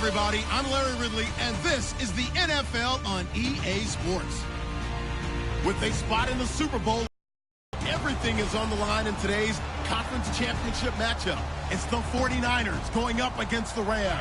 everybody. I'm Larry Ridley, and this is the NFL on EA Sports. With a spot in the Super Bowl, everything is on the line in today's conference championship matchup. It's the 49ers going up against the Rams.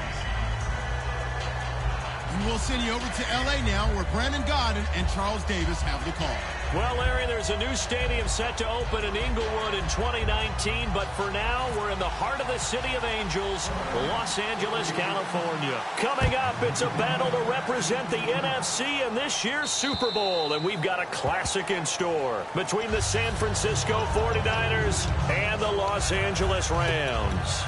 And we'll send you over to L.A. now, where Brandon Gaudin and Charles Davis have the call. Well, Larry, there's a new stadium set to open in Inglewood in 2019, but for now, we're in the heart of the City of Angels, Los Angeles, California. Coming up, it's a battle to represent the NFC in this year's Super Bowl, and we've got a classic in store between the San Francisco 49ers and the Los Angeles Rams.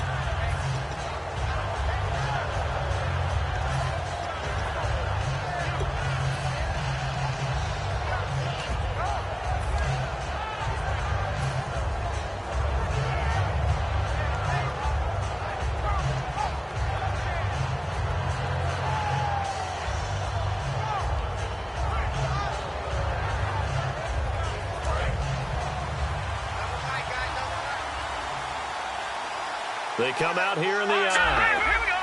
They come out here in the eye. Here we go.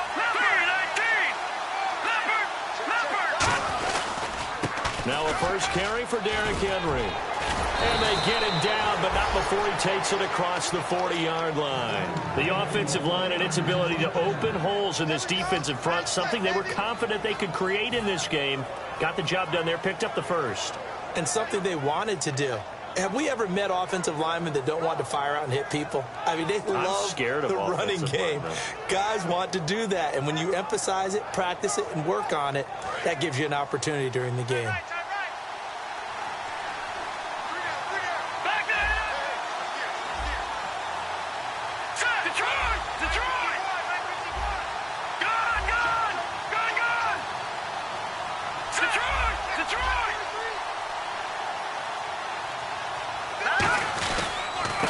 Now a first carry for Derrick Henry. And they get it down, but not before he takes it across the 40-yard line. The offensive line and its ability to open holes in this defensive front, something they were confident they could create in this game. Got the job done there, picked up the first. And something they wanted to do. Have we ever met offensive linemen that don't want to fire out and hit people? I mean, they love the running game. Guys want to do that, and when you emphasize it, practice it, and work on it, that gives you an opportunity during the game.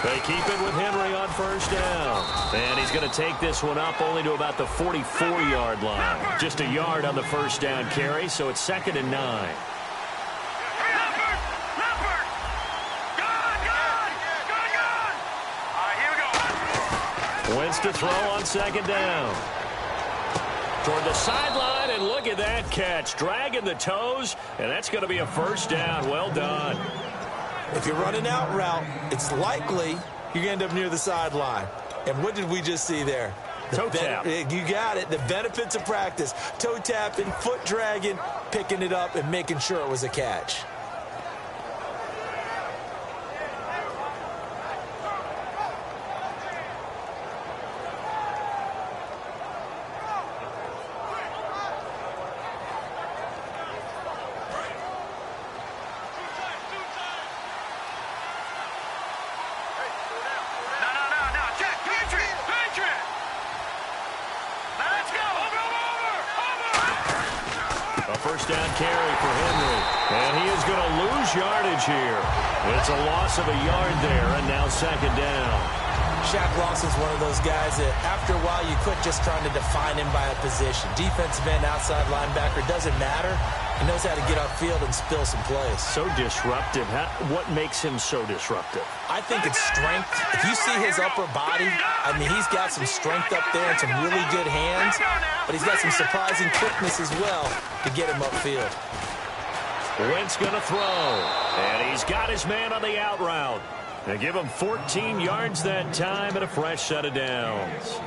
They keep it with Henry on first down. And he's going to take this one up only to about the 44-yard line. Just a yard on the first down carry, so it's 2nd and 9. Wentz to throw on 2nd down. Toward the sideline, and look at that catch. Dragging the toes, and that's going to be a first down. Well done. If you're running out route, it's likely you're going to end up near the sideline. And what did we just see there? Toe tap. You got it. The benefits of practice. Toe tapping, foot dragging, picking it up, and making sure it was a catch. First down carry for Henry. And he is going to lose yardage here. It's a loss of a yard there, and now 2nd down. Shaq Lawson's one of those guys that after a while you quit just trying to define him by a position. Defensive end, outside linebacker, doesn't matter. He knows how to get upfield and spill some plays. So disruptive. What makes him so disruptive? I think it's strength. If you see his upper body, I mean, he's got some strength up there and some really good hands, but he's got some surprising quickness as well to get him upfield. Wentz going to throw, and he's got his man on the out route. They give him 14 yards that time and a fresh set of downs.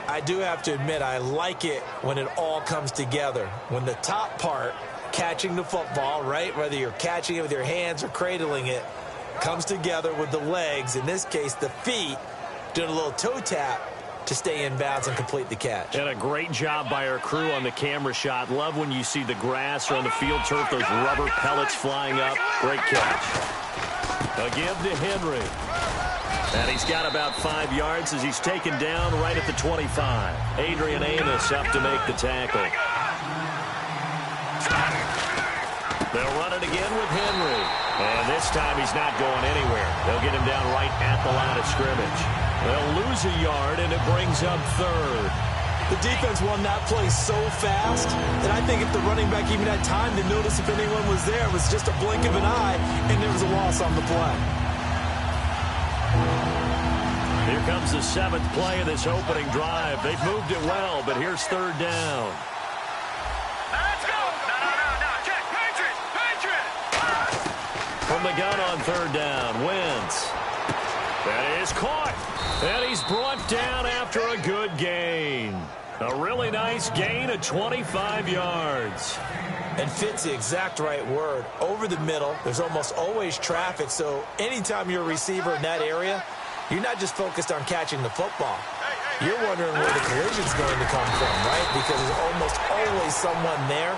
I do have to admit, I like it when it all comes together. When the top part, catching the football, right, whether you're catching it with your hands or cradling it, comes together with the legs, in this case the feet, doing a little toe tap to stay in bounds and complete the catch. And a great job by our crew on the camera shot. Love when you see the grass or on the field turf, those rubber pellets flying up. Great catch. A give to Henry. And he's got about 5 yards as he's taken down right at the 25. Adrian Amos up to make the tackle. They'll run it again with Henry. And this time he's not going anywhere. They'll get him down right at the line of scrimmage. They'll lose a yard, and it brings up 3rd. The defense won that play so fast that I think if the running back even had time to notice if anyone was there, it was just a blink of an eye, and there was a loss on the play. Here comes the 7th play of this opening drive. They've moved it well, but here's 3rd down. the gun on third down. Wentz. That is caught. And he's brought down after a good gain. A really nice gain of 25 yards. And fits the exact right word. Over the middle, there's almost always traffic, so anytime you're a receiver in that area, you're not just focused on catching the football. You're wondering where the collision's going to come from, right? Because there's almost always someone there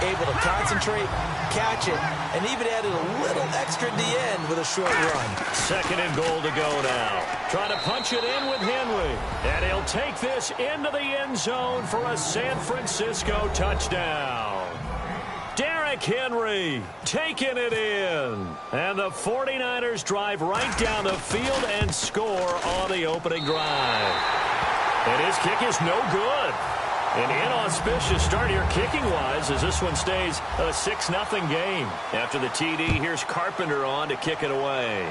able to concentrate, catch it, and even added a little extra at the end with a short run. Second and goal to go now. Trying to punch it in with Henry. And he'll take this into the end zone for a San Francisco touchdown. Derrick Henry taking it in. And the 49ers drive right down the field and score on the opening drive. And his kick is no good. An inauspicious start here kicking-wise as this one stays a 6-0 game. After the TD, here's Carpenter on to kick it away.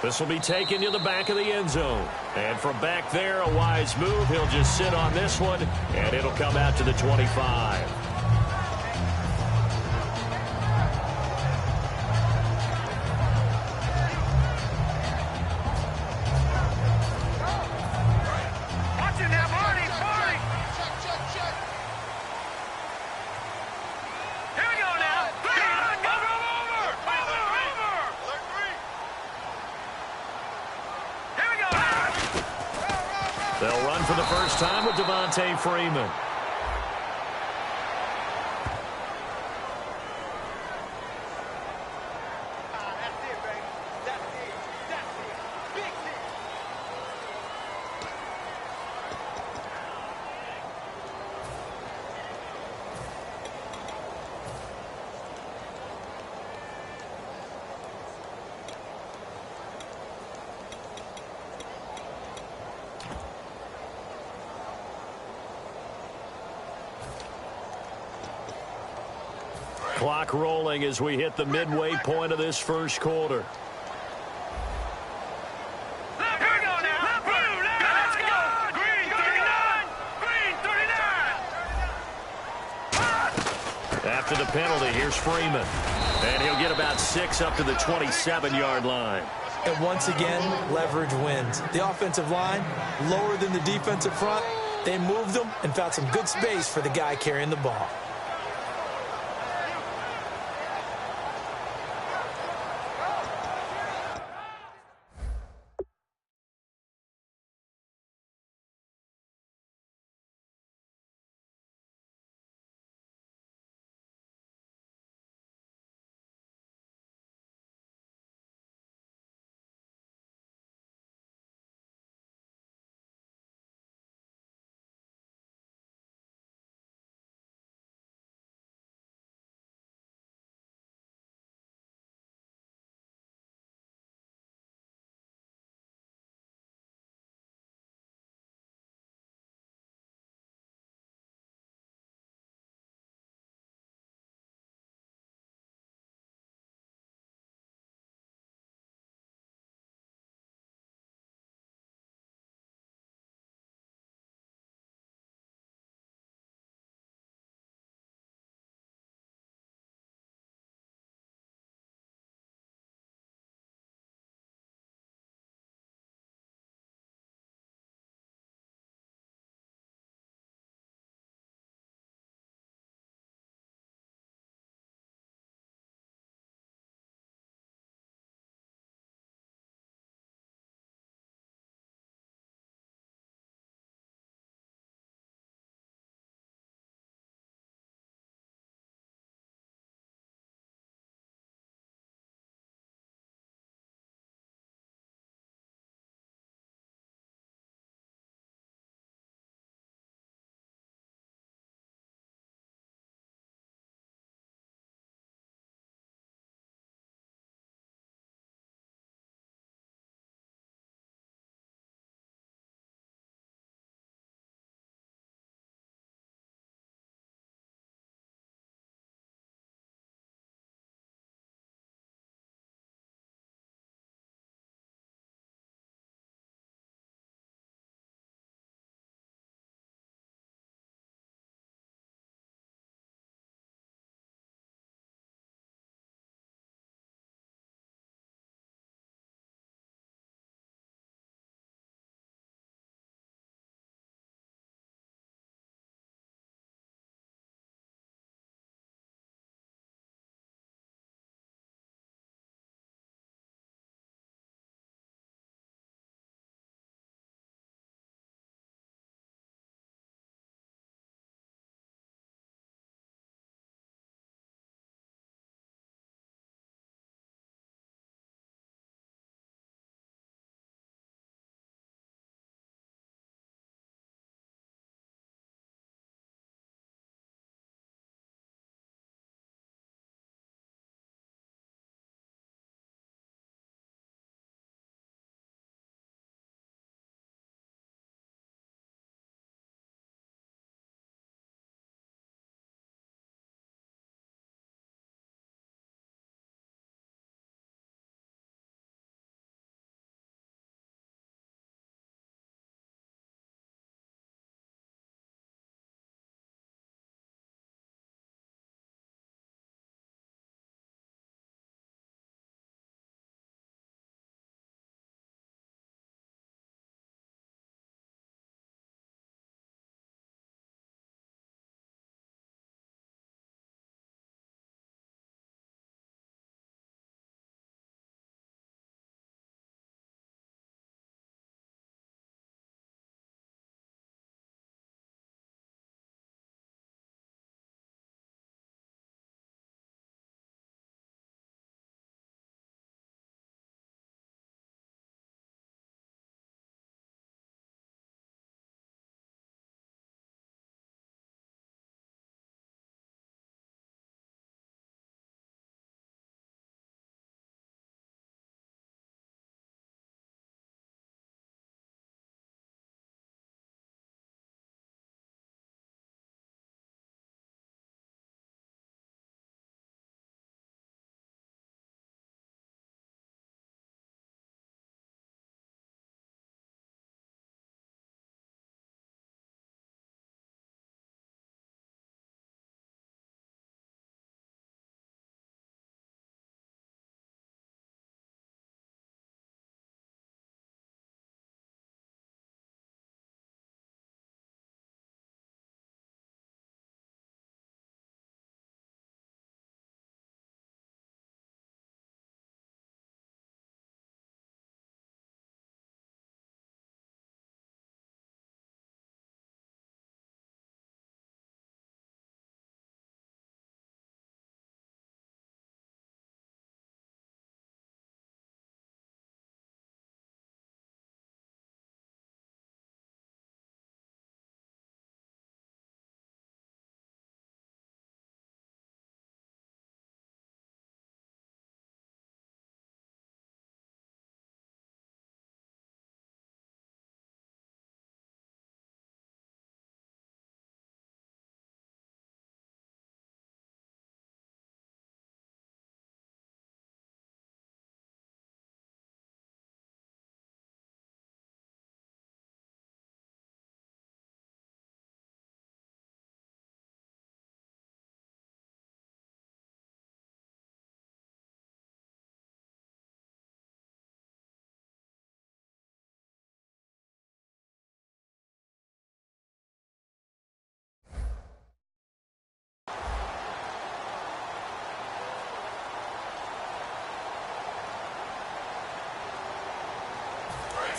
This will be taken to the back of the end zone. And from back there, a wise move. He'll just sit on this one, and it'll come out to the 25. They'll run for the first time with Devontae Freeman. Clock rolling as we hit the midway point of this first quarter. After the penalty, here's Freeman. And he'll get about 6 up to the 27-yard line. And once again, leverage wins. The offensive line, lower than the defensive front, they moved them and found some good space for the guy carrying the ball.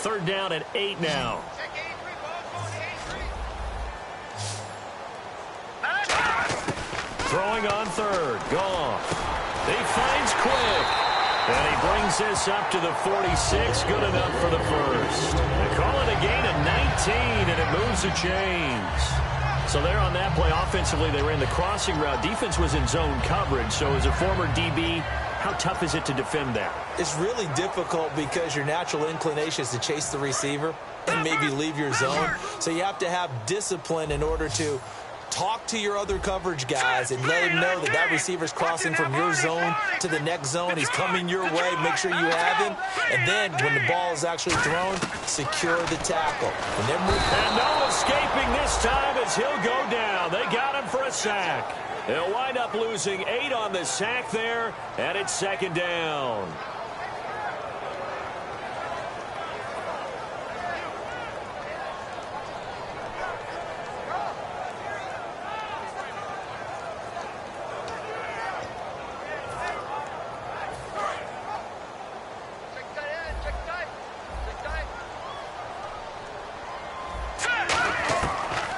3rd down and 8 now. Throwing on 3rd. Goff. He finds Quick. And he brings this up to the 46. Good enough for the first. They call it a gain of 19, and it moves the chains. So there on that play, offensively, they ran the crossing route. Defense was in zone coverage. So as a former DB, how tough is it to defend that? It's really difficult because your natural inclination is to chase the receiver and maybe leave your zone. So you have to have discipline in order to talk to your other coverage guys and let him know that that receiver's crossing from your zone to the next zone. He's coming your way. Make sure you have him. And then when the ball is actually thrown, secure the tackle. And no escaping this time as he'll go down. They got him for a sack. They'll wind up losing 8 on the sack there, and it's 2nd down.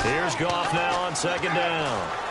Here's Goff now on 2nd down.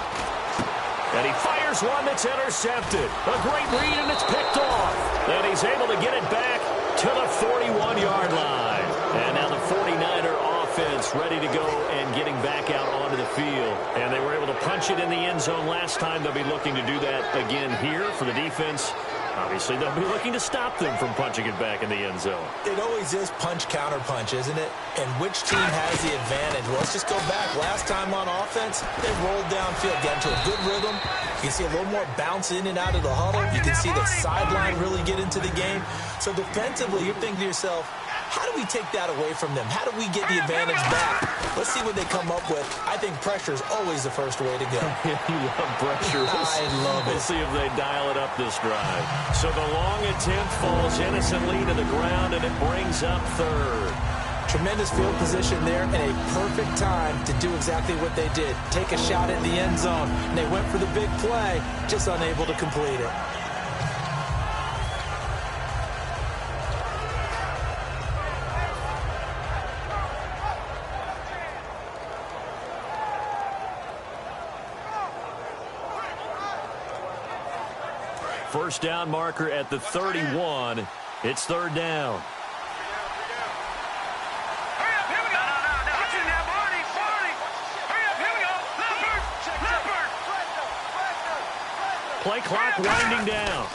And he fires one that's intercepted. A great read, and it's picked off. And he's able to get it back to the 41-yard line. And now the 49er offense ready to go and getting back out onto the field. And they were able to punch it in the end zone last time. They'll be looking to do that again here for the defense. Obviously, they'll be looking to stop them from punching it back in the end zone. It always is punch-counter-punch, isn't it? And which team has the advantage? Well, let's just go back. Last time on offense, they rolled downfield, got into a good rhythm. You can see a little more bounce in and out of the huddle. You can see the sideline really get into the game. So defensively, you're thinking to yourself, how do we take that away from them? How do we get the advantage back? Let's see what they come up with. I think pressure is always the first way to go. You love pressure. I love it. We'll see if they dial it up this drive. So the long attempt falls innocently to the ground, and it brings up 3rd. Tremendous field position there and a perfect time to do exactly what they did. Take a shot at the end zone. And they went for the big play, just unable to complete it. First down marker at the 31. It's 3rd down. Play clock winding down.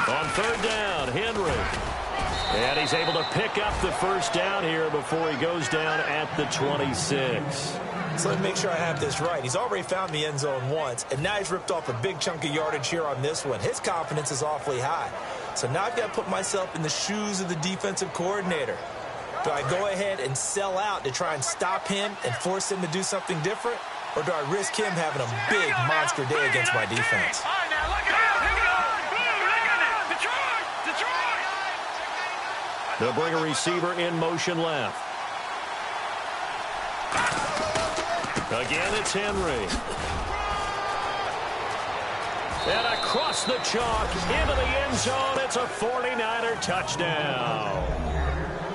On 3rd down, Henry. And he's able to pick up the first down here before he goes down at the 26. So let me make sure I have this right. He's already found the end zone once, and now he's ripped off a big chunk of yardage here on this one. His confidence is awfully high. So now I've got to put myself in the shoes of the defensive coordinator. Do I go ahead and sell out to try and stop him and force him to do something different? Or do I risk him having a big monster day against my defense? They'll bring a receiver in motion left. Again, it's Henry. And across the chalk into the end zone, it's a 49er touchdown.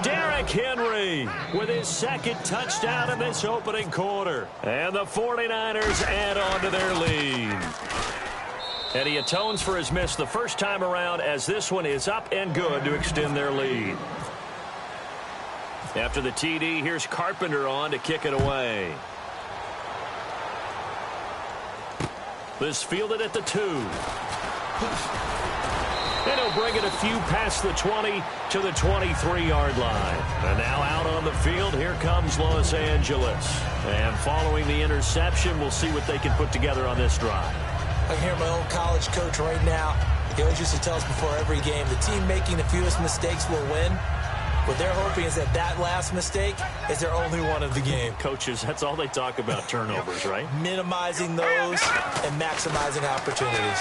Derrick Henry with his 2nd touchdown in this opening quarter. And the 49ers add on to their lead. And he atones for his miss the first time around as this one is up and good to extend their lead. After the TD, here's Carpenter on to kick it away. This fielded at the 2. And he'll bring it a few past the 20 to the 23-yard line. And now out on the field, here comes Los Angeles. And following the interception, we'll see what they can put together on this drive. I hear my old college coach right now. He always used to tell us before every game, the team making the fewest mistakes will win. What they're hoping is that that last mistake is their only one of the game. Coaches, that's all they talk about, turnovers, right? Minimizing those and maximizing opportunities.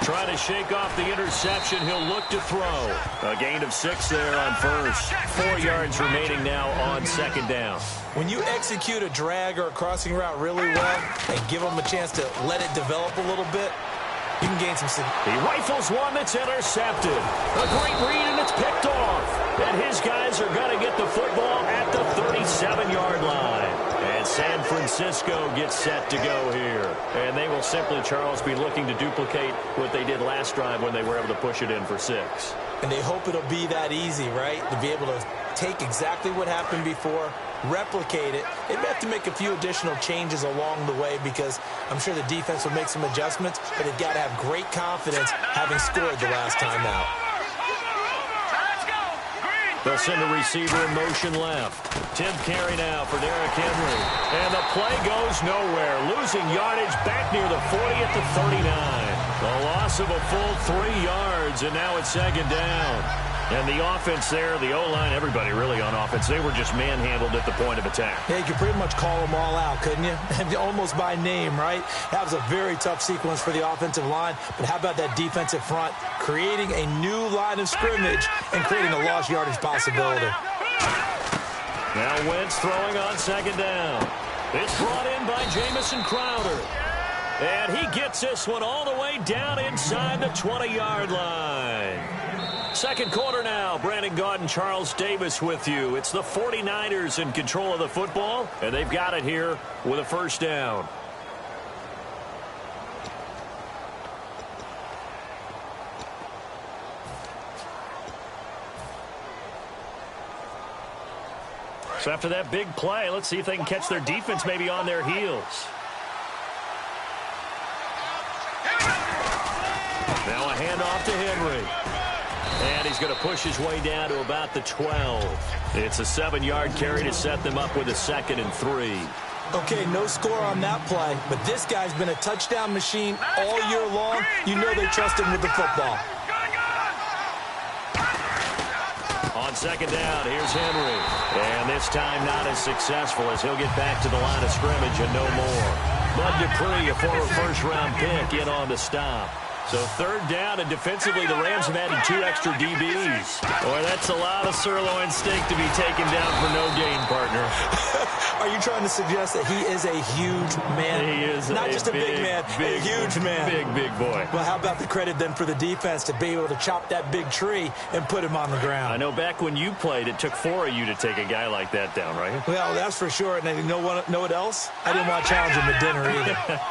Trying to shake off the interception. He'll look to throw. A gain of 6 there on first. 4 yards remaining now on 2nd down. When you execute a drag or a crossing route really well and give them a chance to let it develop a little bit, you can gain some... He rifles one that's intercepted. A great read, and it's picked off. And his guys are going to get the football at the 37-yard line. And San Francisco gets set to go here. And they will simply, Charles, be looking to duplicate what they did last drive when they were able to push it in for 6. And they hope it'll be that easy, right? To be able to take exactly what happened before, replicate it. They may have to make a few additional changes along the way because I'm sure the defense will make some adjustments, but they've got to have great confidence having scored the last time out. They'll send a receiver in motion left. 10th carry now for Derrick Henry. And the play goes nowhere. Losing yardage back near the 40 at the 39. A loss of a full 3 yards, and now it's 2nd down. And the offense there, the O-line, everybody really on offense, they were just manhandled at the point of attack. Yeah, you could pretty much call them all out, couldn't you? Almost by name, right? That was a very tough sequence for the offensive line. But how about that defensive front creating a new line of scrimmage and creating a lost yardage possibility? Now Wentz throwing on 2nd down. It's brought in by Jamison Crowder. And he gets this one all the way down inside the 20-yard line. Second quarter now. Brandon Gaudin, Charles Davis with you. It's the 49ers in control of the football, and they've got it here with a 1st down. So after that big play, let's see if they can catch their defense maybe on their heels. Now a handoff to Henry. And he's going to push his way down to about the 12. It's a 7-yard carry to set them up with a 2nd and 3. Okay, no score on that play, but this guy's been a touchdown machine all year long. You know they trust him with the football. On 2nd down, here's Henry. And this time not as successful as he'll get back to the line of scrimmage and no more. Bud Dupree, a former first-round pick, in on the stop. So 3rd down, and defensively the Rams have added 2 extra DBs. Boy, that's a lot of sirloin steak to be taken down for no gain, partner. Are you trying to suggest that he is a huge man? He is not just a big man, a huge man. Big boy. Well, how about the credit then for the defense to be able to chop that big tree and put him on the ground? I know back when you played, it took 4 of you to take a guy like that down, right? Well, that's for sure. And you know what else? I didn't want to challenge him to dinner either.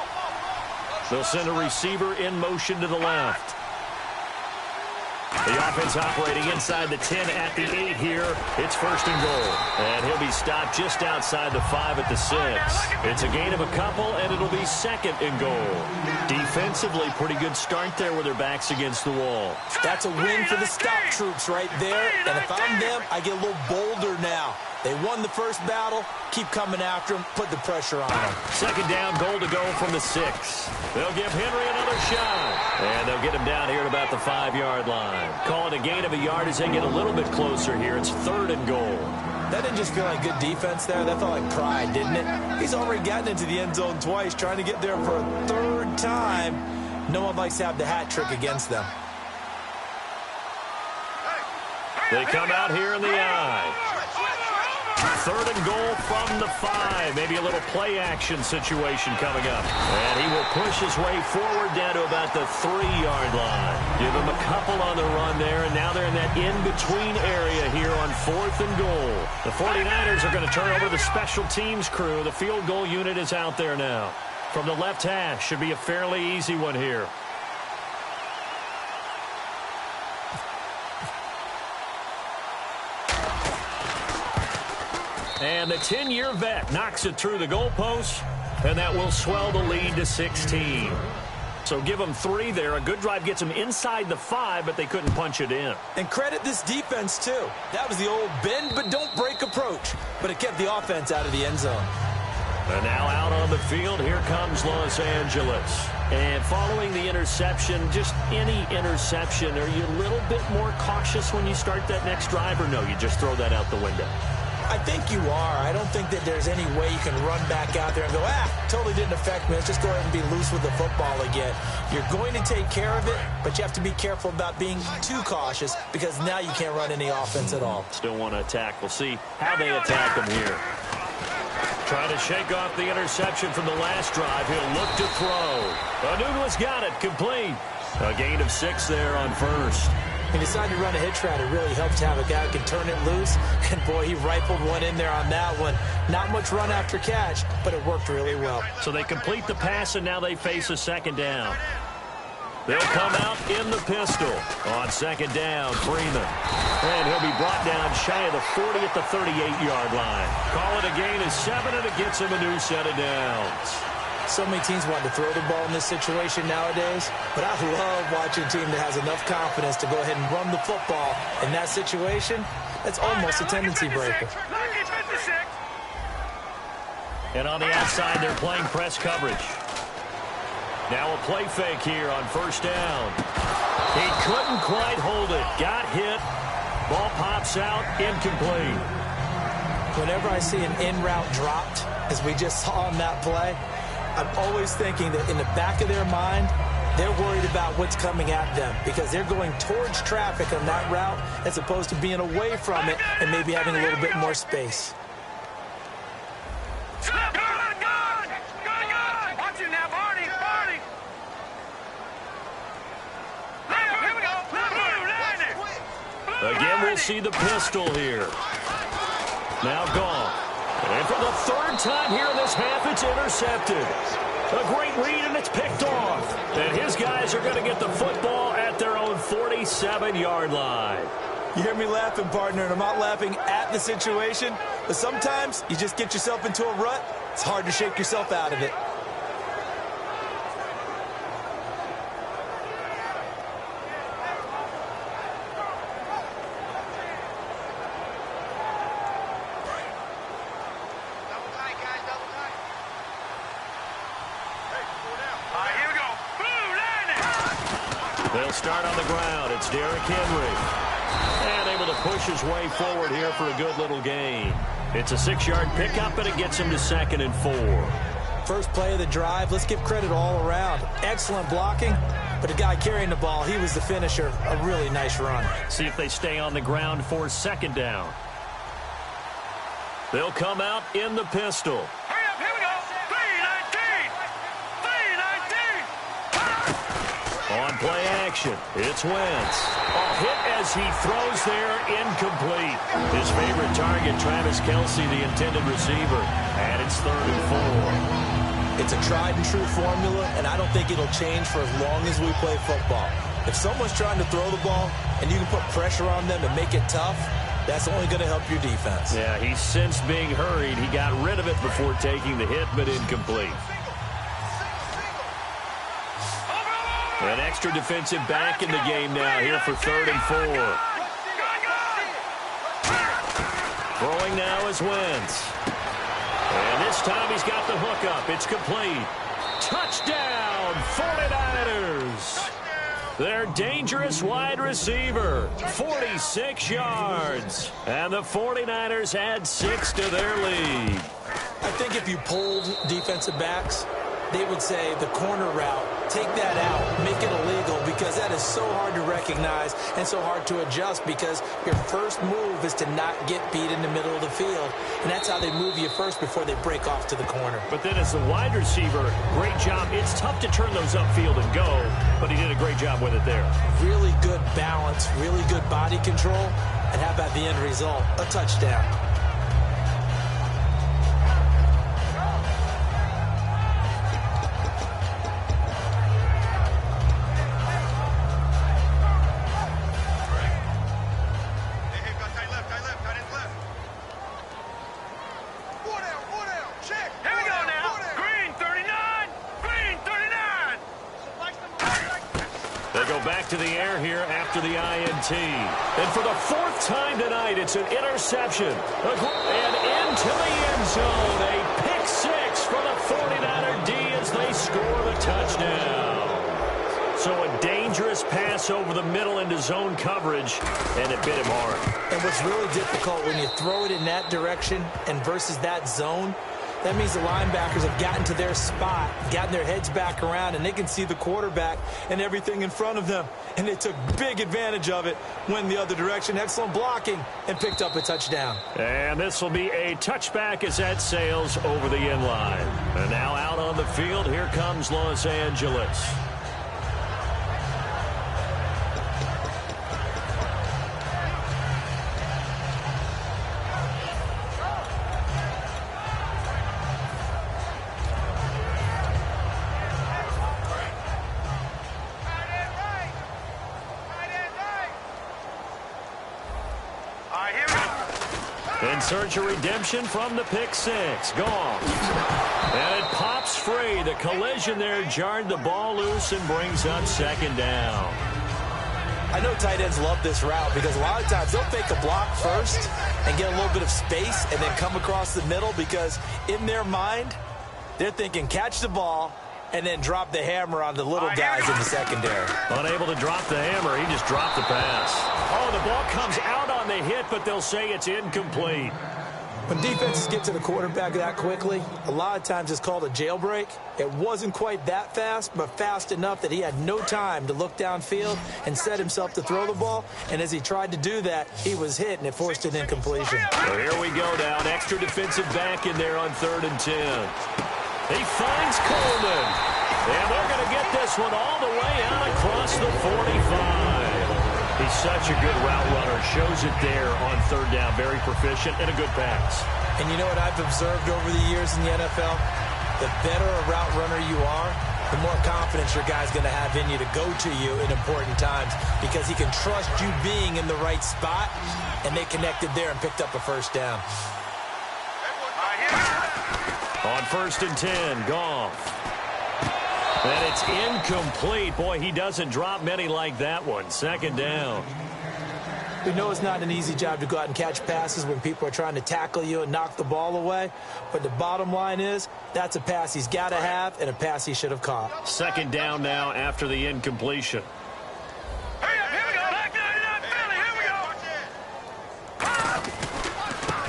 They'll send a receiver in motion to the left. The offense operating inside the 10 at the 8 here. It's 1st and goal. And he'll be stopped just outside the 5 at the 6. It's a gain of a couple, and it'll be 2nd and goal. Defensively, pretty good start there with their backs against the wall. That's a win for the stop troops right there. And if I'm them, I get a little bolder now. They won the first battle. Keep coming after them. Put the pressure on them. 2nd down, goal to go from the 6. They'll give Henry another shot. And they'll get him down here at about the 5-yard line. Call it a gain of a yard as they get a little bit closer here. It's 3rd and goal. That didn't just feel like good defense there. That felt like pride, didn't it? He's already gotten into the end zone twice, trying to get there for a 3rd time. No one likes to have the hat trick against them. They come out here in the eye. 3rd and goal from the 5. Maybe a little play action situation coming up. And he will push his way forward down to about the 3-yard line. Give him a couple on the run there, and now they're in that in-between area here on 4th and goal. The 49ers are going to turn over the special teams crew. The field goal unit is out there now. From the left hash, should be a fairly easy one here. And the 10-year vet knocks it through the goalpost, and that will swell the lead to 16. So give them 3 there. A good drive gets them inside the 5, but they couldn't punch it in. And credit this defense, too. That was the old bend but don't break approach, but it kept the offense out of the end zone. And now out on the field, here comes Los Angeles. And following the interception, just any interception, are you a little bit more cautious when you start that next drive, or no, you just throw that out the window? I think you are. I don't think that there's any way you can run back out there and go, totally didn't affect me. Let's just go ahead and be loose with the football again. You're going to take care of it, but you have to be careful about being too cautious because now you can't run any offense at all. Still want to attack. We'll see how they attack them here. Trying to shake off the interception from the last drive. He'll look to throw. Anunwa's got it. Complete. A gain of 6 there on 1st. He decided to run a hitch route. It really helps to have a guy who can turn it loose. And, boy, he rifled one in there on that one. Not much run after catch, but it worked really well. So they complete the pass, and now they face a second down. They'll come out in the pistol. On second down, Freeman. And he'll be brought down shy of the 40 at the 38-yard line. Call it a gain of 7, and it gets him a new set of downs. So many teams want to throw the ball in this situation nowadays, but I love watching a team that has enough confidence to go ahead and run the football. In that situation, that's almost a tendency breaker. And on the outside, they're playing press coverage. Now a play fake here on first down. He couldn't quite hold it. Got hit. Ball pops out. Incomplete. Whenever I see an in-route dropped, as we just saw on that play, I'm always thinking that in the back of their mind, they're worried about what's coming at them because they're going towards traffic on that route as opposed to being away from it and maybe having a little bit more space. Again, we'll see the pistol here. Now gone. And for the third time here in this half, it's intercepted. A great read, and it's picked off. And his guys are going to get the football at their own 47-yard line. You hear me laughing, partner, and I'm not laughing at the situation, but sometimes you just get yourself into a rut. It's hard to shake yourself out of it. They'll start on the ground. It's Derrick Henry. And able to push his way forward here for a good little gain. It's a 6-yard pickup, and it gets him to 2nd and 4. First play of the drive. Let's give credit all around. Excellent blocking, but the guy carrying the ball, he was the finisher. A really nice run. See if they stay on the ground for 2nd down. They'll come out in the pistol. On play action, it's Wentz. A hit as he throws there, incomplete. His favorite target, Travis Kelce, the intended receiver. And it's 3rd and 4. It's a tried and true formula, and I don't think it'll change for as long as we play football. If someone's trying to throw the ball and you can put pressure on them and make it tough, that's only going to help your defense. Yeah, he sensed being hurried. He got rid of it before taking the hit, but incomplete. An extra defensive back in the game now here for 3rd and 4. Throwing now is Wentz. And this time he's got the hook up. It's complete. Touchdown, 49ers. Their dangerous wide receiver, 46 yards. And the 49ers add 6 to their lead. I think if you polled defensive backs, they would say the corner route, take that out, make it illegal, because that is so hard to recognize and so hard to adjust because your first move is to not get beat in the middle of the field. And that's how they move you first before they break off to the corner. But then as the wide receiver, great job. It's tough to turn those upfield and go, but he did a great job with it there. Really good balance, really good body control, and how about the end result? A touchdown. To the air here after the INT. And for the 4th time tonight, it's an interception. And into the end zone. A pick 6 for the 49er D as they score the touchdown. So a dangerous pass over the middle into zone coverage, and it bit him hard. And what's really difficult when you throw it in that direction and versus that zone, that means the linebackers have gotten to their spot, gotten their heads back around, and they can see the quarterback and everything in front of them. And they took big advantage of it, went the other direction, excellent blocking, and picked up a touchdown. And this will be a touchback as that sails over the end line. And now out on the field, here comes Los Angeles. In search of redemption from the pick six. Gone. And it pops free. The collision there jarred the ball loose and brings up second down. I know tight ends love this route because a lot of times they'll fake a block first and get a little bit of space and then come across the middle because in their mind, they're thinking catch the ball and then drop the hammer on the little guys in the secondary. Unable to drop the hammer, he just dropped the pass. Oh, the ball comes out on the hit, but they'll say it's incomplete. When defenses get to the quarterback that quickly, a lot of times it's called a jailbreak. It wasn't quite that fast, but fast enough that he had no time to look downfield and set himself to throw the ball. And as he tried to do that, he was hit, and it forced an incompletion. So here we go now. An extra defensive back in there on 3rd and 10. He finds Coleman. And they're going to get this one all the way out across the 45. He's such a good route runner. Shows it there on 3rd down. Very proficient and a good pass. And you know what I've observed over the years in the NFL? The better a route runner you are, the more confidence your guy's going to have in you to go to you in important times because he can trust you being in the right spot, and they connected there and picked up a first down. On 1st and 10, Goff. And it's incomplete. Boy, he doesn't drop many like that one. 2nd down. We know it's not an easy job to go out and catch passes when people are trying to tackle you and knock the ball away. But the bottom line is that's a pass he's got to have and a pass he should have caught. 2nd down now after the incompletion.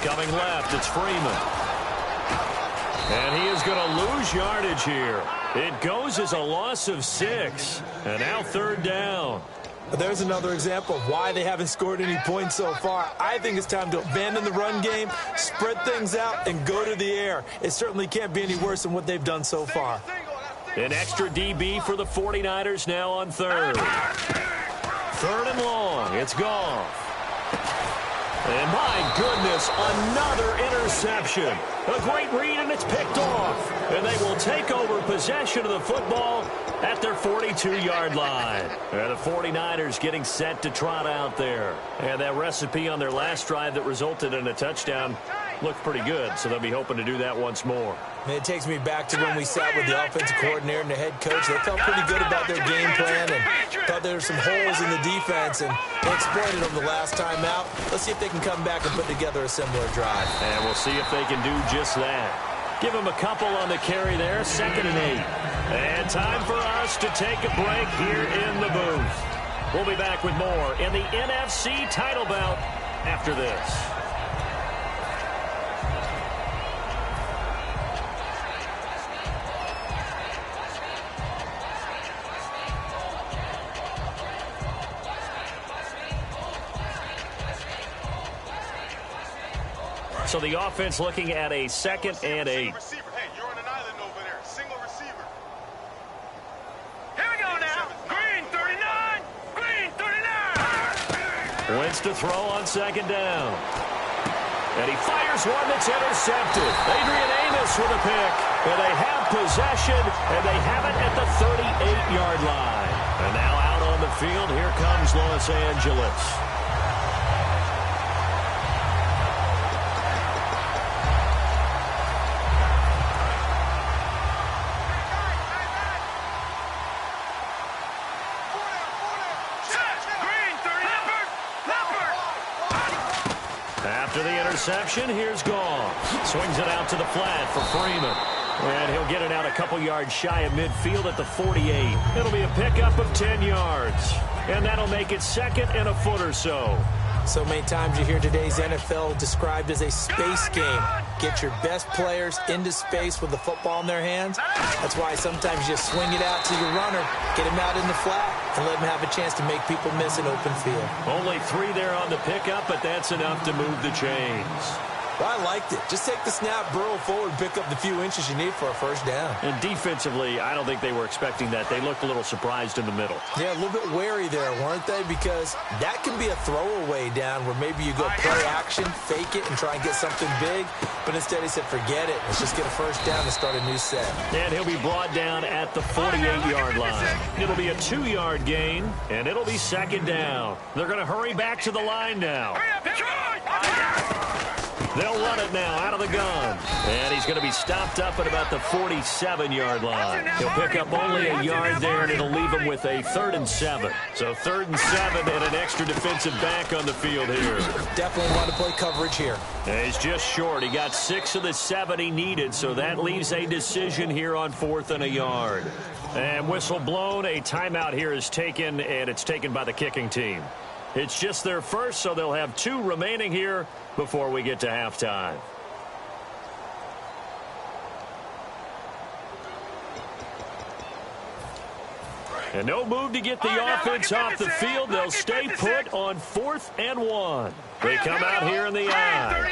Coming left, it's Freeman. And he is going to lose yardage here. It goes as a loss of 6. And now 3rd down. There's another example of why they haven't scored any points so far. I think it's time to abandon the run game, spread things out, and go to the air. It certainly can't be any worse than what they've done so far. An extra DB for the 49ers now on 3rd. 3rd and long. It's Goff. And my goodness, another interception. A great read, and it's picked off. And they will take over possession of the football at their 42-yard line. And the 49ers getting set to trot out there. And that recipe on their last drive that resulted in a touchdown looked pretty good, so they'll be hoping to do that once more. And it takes me back to when we sat with the offensive coordinator and the head coach. They felt pretty good about their game plan and thought there were some holes in the defense, and they exploited them the last time out. Let's see if they can come back and put together a similar drive. And we'll see if they can do just that. Give them a couple on the carry there, 2nd and 8. And time for us to take a break here in the booth. We'll be back with more in the NFC title bout after this. So the offense looking at a 2nd and 8. Hey, you're on an island over there. Single receiver. Here we go now. Green 39. Green 39. Wentz to throw on 2nd down. And he fires one that's intercepted. Adrian Amos with a pick. And they have possession, and they have it at the 38-yard line. And now out on the field, here comes Los Angeles. After the interception, here's Goff. Swings it out to the flat for Freeman. And he'll get it out a couple yards shy of midfield at the 48. It'll be a pickup of 10 yards. And that'll make it 2nd and a foot or so. So many times you hear today's NFL described as a space game. Get your best players into space with the football in their hands. That's why sometimes you swing it out to your runner, get him out in the flat, and let him have a chance to make people miss an open field. Only 3 there on the pickup, but that's enough to move the chains. Well, I liked it. Just take the snap, burrow forward, pick up the few inches you need for a first down. And defensively, I don't think they were expecting that. They looked a little surprised in the middle. Yeah, a little bit wary there, weren't they? Because that can be a throwaway down where maybe you go play action, fake it, and try and get something big. But instead he said, forget it. Let's just get a first down and start a new set. And he'll be brought down at the 48-yard line. It'll be a 2-yard gain, and it'll be 2nd down. They're going to hurry back to the line now. They'll run it now out of the gun. And he's going to be stopped up at about the 47-yard line. He'll pick up only a yard there, and it'll leave him with a 3rd and 7. So 3rd and 7 and an extra defensive back on the field here. Definitely want to play coverage here. And he's just short. He got 6 of the 7 he needed, so that leaves a decision here on 4th and a yard. And whistle blown. A timeout here is taken, and it's taken by the kicking team. It's just their first, so they'll have 2 remaining here before we get to halftime. And no move to get the offense off the field. They'll stay put on 4th and 1. They come out here in the I.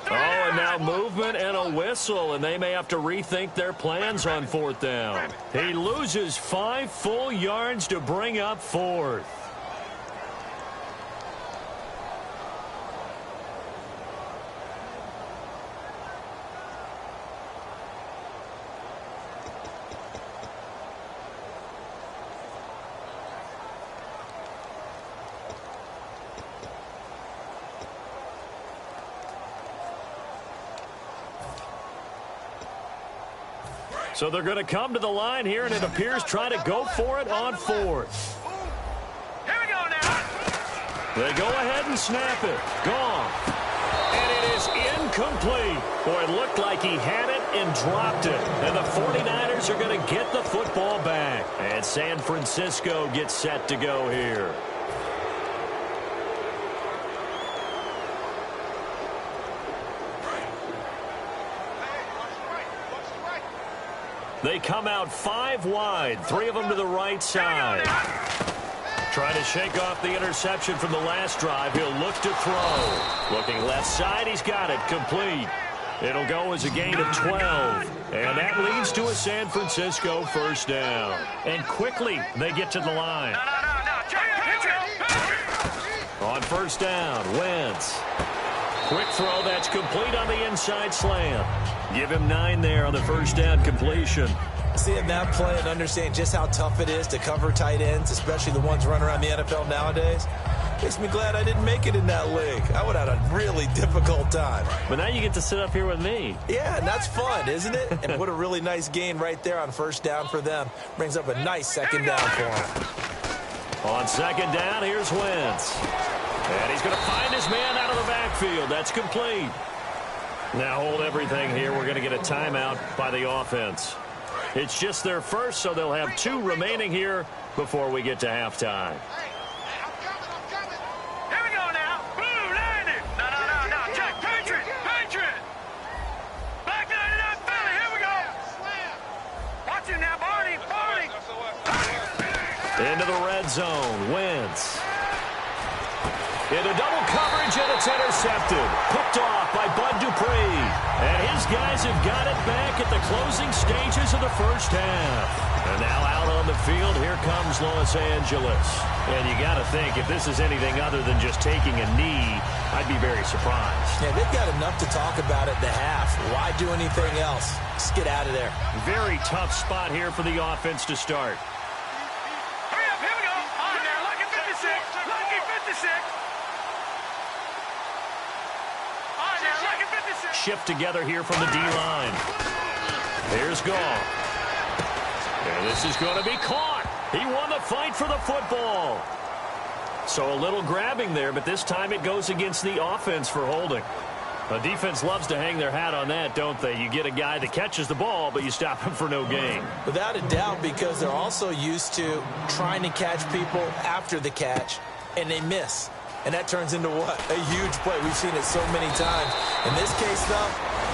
Oh, and now movement and a whistle, and they may have to rethink their plans on 4th down. He loses 5 full yards to bring up 4th. So they're going to come to the line here, and it appears trying to go for it on 4th. Here we go now. They go ahead and snap it. Gone. And it is incomplete. Boy, it looked like he had it and dropped it. And the 49ers are going to get the football back. And San Francisco gets set to go here. They come out 5 wide, 3 of them to the right side. Trying to shake off the interception from the last drive. He'll look to throw. Looking left side, he's got it, complete. It'll go as a gain of 12. And that leads to a San Francisco 1st down. And quickly, they get to the line. On 1st down, Wentz. Quick throw, that's complete on the inside slant. Give him 9 there on the 1st down completion. Seeing that play and understanding just how tough it is to cover tight ends, especially the ones running around the NFL nowadays, makes me glad I didn't make it in that league. I would have had a really difficult time. But now you get to sit up here with me. Yeah, and that's fun, isn't it? And what a really nice gain right there on 1st down for them. Brings up a nice 2nd down for them. On 2nd down, here's Wentz. And he's going to find his man out of the backfield. That's complete. Now hold everything here. We're going to get a timeout by the offense. It's just their first, so they'll have 2 remaining here before we get to halftime. Here we go now. Blue landing. No. Check. Patriot. Black 99 Philly. Here we go. Watch him now, Barney. Into the red zone. Wentz. Into double coverage, and it's intercepted. Picked off by Bud Dupree. And his guys have got it back at the closing stages of the 1st half. And now out on the field, here comes Los Angeles. And you got to think, if this is anything other than just taking a knee, I'd be very surprised. Yeah, they've got enough to talk about at the half. Why do anything else? Just get out of there. Very tough spot here for the offense to start. Hurry up. Here we go. On there. Lucky 56. Lucky 56. Shift together here from the D-line. Here's Goff. And this is going to be caught. He won the fight for the football. So a little grabbing there, but this time it goes against the offense for holding. A defense loves to hang their hat on that, don't they? You get a guy that catches the ball, but you stop him for no gain. Without a doubt, because they're also used to trying to catch people after the catch, and they miss. And that turns into what? A huge play. We've seen it so many times. In this case, though,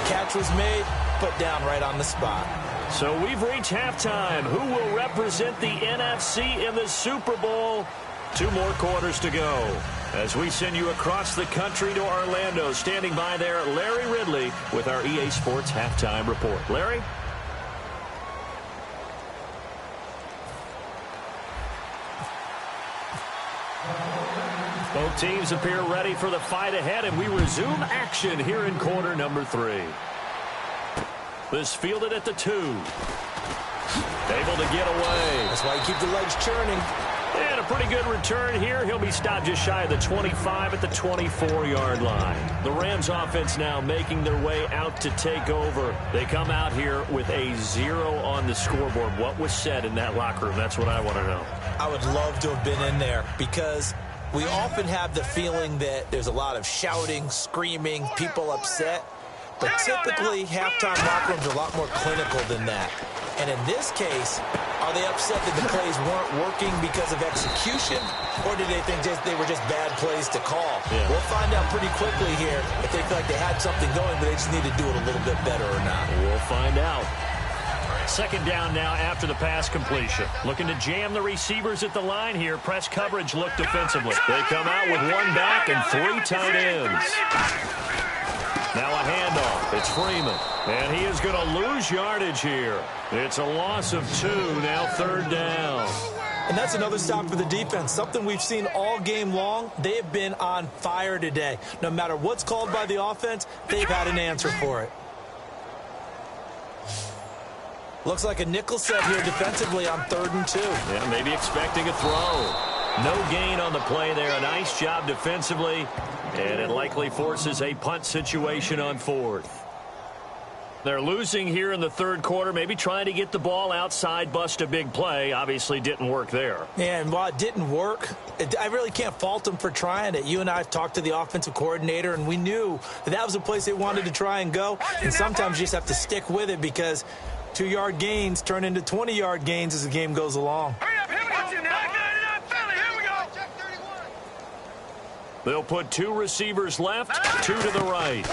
catch was made, put down right on the spot. So we've reached halftime. Who will represent the NFC in the Super Bowl? 2 more quarters to go. As we send you across the country to Orlando, standing by there, Larry Ridley with our EA Sports Halftime Report. Larry? Both teams appear ready for the fight ahead, and we resume action here in quarter number 3. This fielded at the 2. Able to get away. That's why you keep the legs churning. And a pretty good return here. He'll be stopped just shy of the 25 at the 24-yard line. The Rams offense now making their way out to take over. They come out here with a 0 on the scoreboard. What was said in that locker room? That's what I want to know. I would love to have been in there because we often have the feeling that there's a lot of shouting, screaming, people upset. But typically, halftime locker rooms are a lot more clinical than that. And in this case, are they upset that the plays weren't working because of execution, or did they think they were just bad plays to call? Yeah. We'll find out pretty quickly here if they feel like they had something going, but they just need to do it a little bit better or not. We'll find out. Second down now after the pass completion. Looking to jam the receivers at the line here. Press coverage look defensively. They come out with one back and 3 tight ends. Now a handoff. It's Freeman. And he is going to lose yardage here. It's a loss of 2. Now 3rd down. And that's another stop for the defense. Something we've seen all game long. They have been on fire today. No matter what's called by the offense, they've had an answer for it. Looks like a nickel set here defensively on 3rd and 2. Yeah, maybe expecting a throw. No gain on the play there. A nice job defensively. And it likely forces a punt situation on 4th. They're losing here in the 3rd quarter, maybe trying to get the ball outside, bust a big play. Obviously didn't work there. Yeah, and while it didn't work, I really can't fault them for trying it. You and I have talked to the offensive coordinator, and we knew that was a place they wanted to try and go. And sometimes you just have to stick with it because 2-yard gains turn into 20-yard gains as the game goes along. They'll put 2 receivers left, 2 to the right.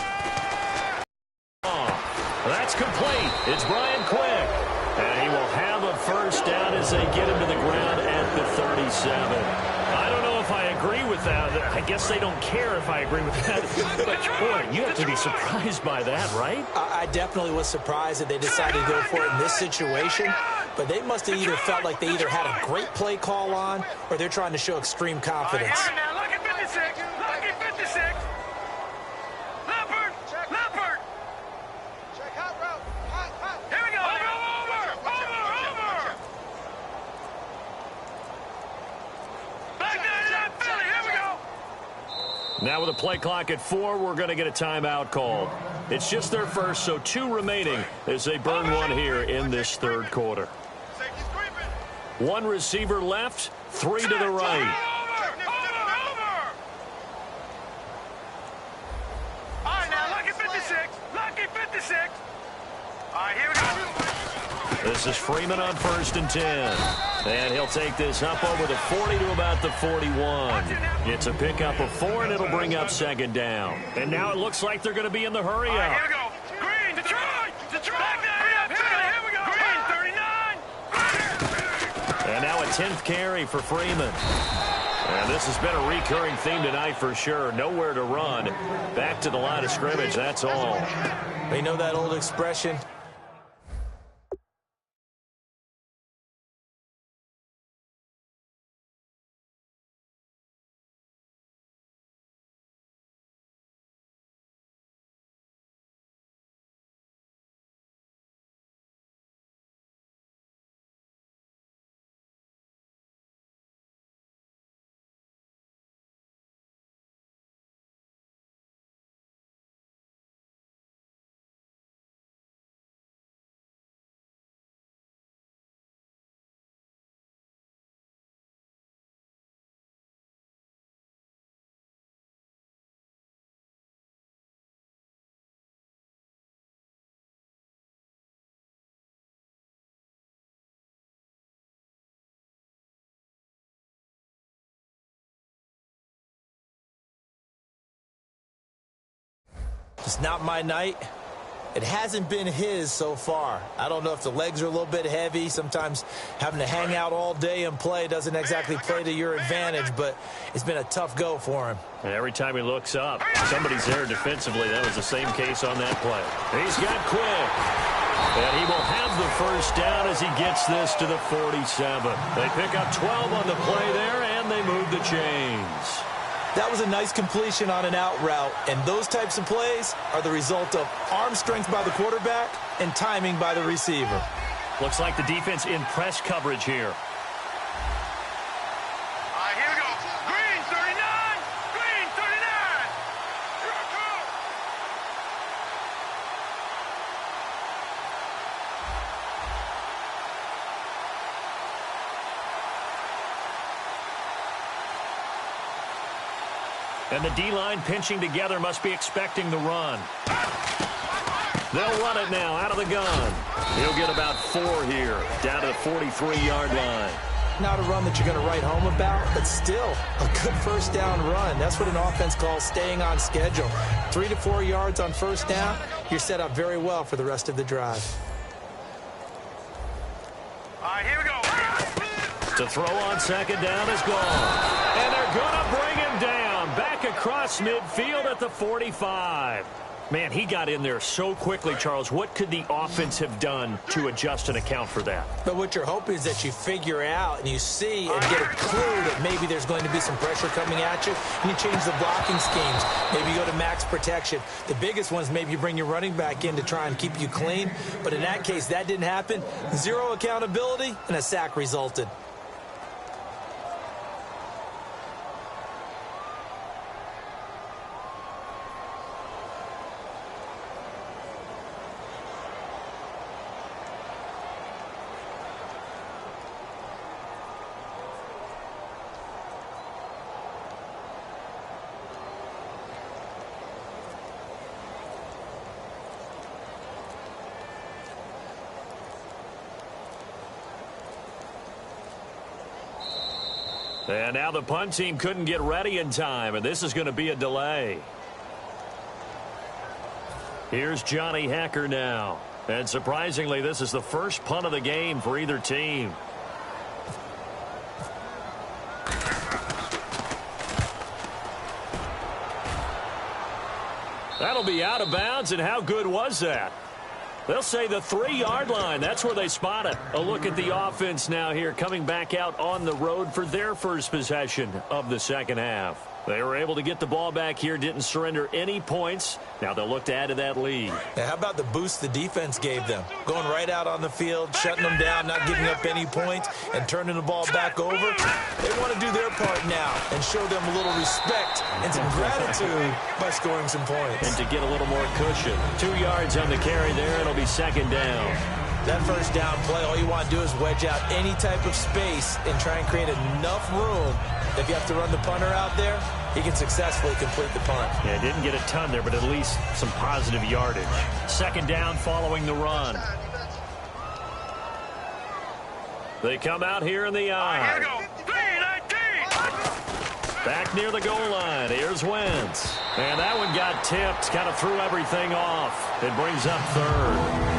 That's complete. It's Brian Quick. And he will have a first down as they get him to the ground at the 37. I don't know if I agree with that. I guess they don't care if I agree with that. But, boy, you have to be surprised by that, right? I definitely was surprised that they decided to go for it in this situation. But they must have either felt like they either had a great play call on or they're trying to show extreme confidence. All right, now look at 56. Look at 56. Leopard. Leopard. Check hot route. Hot. Here we go. Over. Back there, Philly. Here we go. Now with a play clock at 4, we're going to get a timeout called. It's just their first, so 2 remaining as they burn one here in this 3rd quarter. 1 receiver left, 3 to the right. All right, now look at 56. Look at 56. All right, here we go. This is Freeman on 1st and 10. And he'll take this up over the 40 to about the 41. It's a pickup of 4, and it'll bring up 2nd down. And now it looks like they're going to be in the hurry up. All right, up. here we go. Green, Detroit. Back there, here we go. Green, 39. And now a 10th carry for Freeman. And this has been a recurring theme tonight for sure. Nowhere to run. Back to the line of scrimmage, that's all. They know that old expression. It's not my night. It hasn't been his so far. I don't know if the legs are a little bit heavy. Sometimes having to hang out all day and play doesn't exactly play to your advantage, but it's been a tough go for him. And every time he looks up, somebody's there defensively. That was the same case on that play. He's got Quick. And he will have the first down as he gets this to the 47. They pick up 12 on the play there, and they move the chains. That was a nice completion on an out route, and those types of plays are the result of arm strength by the quarterback and timing by the receiver. Looks like the defense in press coverage here. And the D-line pinching together must be expecting the run. They'll run it now out of the gun. He'll get about 4 here, down to the 43-yard line. Not a run that you're going to write home about, but still a good first down run. That's what an offense calls staying on schedule. 3 to 4 yards on first down, you're set up very well for the rest of the drive. All right, here we go. To throw on second down is gone. And they're going to bring him down back across midfield at the 45. Man, he got in there so quickly, Charles. What could the offense have done to adjust and account for that? But what you're hoping is that you figure out and you see and get a clue that maybe there's going to be some pressure coming at you, and you change the blocking schemes. Maybe you go to max protection. The biggest ones, maybe you bring your running back in to try and keep you clean. But in that case, that didn't happen. 0 accountability, and a sack resulted. And now the punt team couldn't get ready in time, and this is going to be a delay. Here's Johnny Hacker now. And surprisingly, this is the first punt of the game for either team. That'll be out of bounds, and how good was that? They'll say the 3-yard line. That's where they spot it. A look at the offense now here, coming back out on the road for their first possession of the second half. They were able to get the ball back here, didn't surrender any points. Now they'll look to add to that lead. Now, how about the boost the defense gave them? Going right out on the field, shutting them down, not giving up any points, and turning the ball back over. They want to do their part now and show them a little respect and some gratitude by scoring some points. And to get a little more cushion. 2 yards on the carry there. It'll be second down. That first down play, all you want to do is wedge out any type of space and try and create enough room. If you have to run the punter out there, he can successfully complete the punt. Yeah, didn't get a ton there, but at least some positive yardage. Second down following the run. They come out here in the eye. Back near the goal line. Here's Wentz. And that one got tipped. Kind of threw everything off. It brings up third.